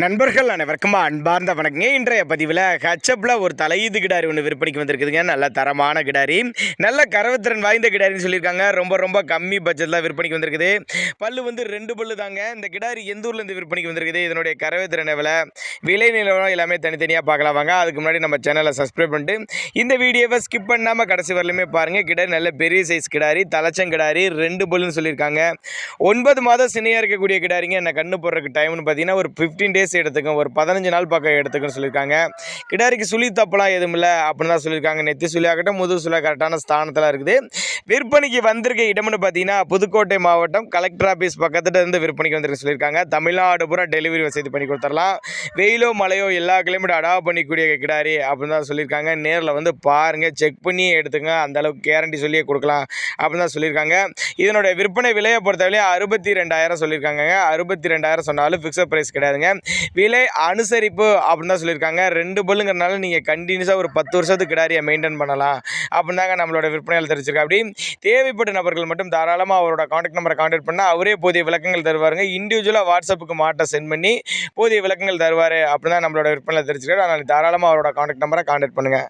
நண்பர்கள் அனைவருக்கும் அன்பார்ந்த வணக்கங்க. இன்றைய பதிவில் ஹச்சப்பில் ஒரு தலையீது கிடாரி ஒன்று விற்பனைக்கு வந்திருக்குதுங்க. நல்ல தரமான கிடாரி, நல்ல கரவுத்திறன் வாய்ந்த கிடாரின்னு சொல்லியிருக்காங்க. ரொம்ப ரொம்ப கம்மி பட்ஜெட்டில் விற்பனைக்கு வந்திருக்குது. பல்லு வந்து 2 பல்லு தாங்க. இந்த கிடாரி எந்த ஊர்லேருந்து விற்பனைக்கு வந்திருக்குது, இதனுடைய கரவுத்திறன் எவ்வளோ, விலை நிலவரம் எல்லாமே தனித்தனியாக பார்க்கலாம் வாங்க. அதுக்கு முன்னாடி நம்ம சேனலை சப்ஸ்கிரைப் பண்ணிட்டு இந்த வீடியோவை ஸ்கிப் பண்ணாமல் கடைசி வரலுமே பாருங்கள். கிடாரி நல்ல பெரிய சைஸ் கிடாரி, தலைச்சங்கிடாரி, 2 பல்லுன்னு சொல்லியிருக்காங்க. 9 மாதம் சினையாக இருக்கக்கூடிய கிடாரிங்க. என்ன கண்ணு போடுறதுக்கு டைம்னு பார்த்தீங்கன்னா ஒரு 15 டேஸ் எடுத்துக்கும், ஒரு 15 நாள் பக்கம் எடுத்துக்குன்னு சொல்லியிருக்காங்க. கிடாரிக்கு சுழி தப்பெல்லாம் எதுவும் இல்லை அப்படின்னு தான் சொல்லியிருக்காங்க. நெத்தி சுழியாகட்டும் முதுகு சுழியாக கரெக்டான ஸ்தானத்தில் இருக்குது. விற்பனைக்கு வந்திருக்க இடம்னு பார்த்தீங்கன்னா புதுக்கோட்டை மாவட்டம் கலெக்டர் ஆஃபீஸ் பக்கத்துல இருந்து விற்பனைக்கு வந்திருக்க சொல்லியிருக்காங்க. தமிழ்நாடு பூரா டெலிவரி வசதி பண்ணி கொடுத்துடலாம். வெயிலோ மழையோ எல்லா கிலோமீட்டர் அடாப்ட் பண்ணிக்கூடிய கிடாரி அப்படின்னு தான் சொல்லியிருக்காங்க. நேரில் வந்து பாருங்கள், செக் பண்ணி எடுத்துங்க, அந்த அளவுக்கு கேரண்டி சொல்லியே கொடுக்கலாம் அப்படின்னு தான் சொல்லியிருக்காங்க. இதனுடைய விற்பனை விலையை பொறுத்தவரை 62,000 சொல்லியிருக்காங்க. 62,000 சொன்னாலும் ஃபிக்ஸட் ப்ரைஸ் கிடையாதுங்க. விலை அனுசரிப்பு அப்படின்னு தான் சொல்லியிருக்காங்க. 2 பல்லுங்கிறனால நீங்கள் கண்டினியூஸாக ஒரு 10 வருஷத்துக்கு கிடாரியை மெயின்டைன் பண்ணலாம் அப்படின்னு தாங்க நம்மளோட விற்பனையாளர் தெரிவிச்சிருக்கா. அப்படி தேவைப்பட்ட நபர்கள் மட்டும் தாராளமாக அவரோட காண்டாக்ட் நம்பரை காண்டாக்ட் பண்ணால் அவரே போதிய விளக்கங்கள் தருவாருங்க. இண்டிவிஜுவலாக வாட்ஸ்அப்புக்கு மாட்டை சென்ட் பண்ணி போதிய விளக்கங்கள் தருவார் அப்படின்னு தான் நம்மளோட விற்பனையாளர் தெரிவிச்சிருக்காரு. அதனால் தாராளமாக அவரோட காண்டாக்ட் நம்பரை காண்டாக்ட் பண்ணுங்கள்.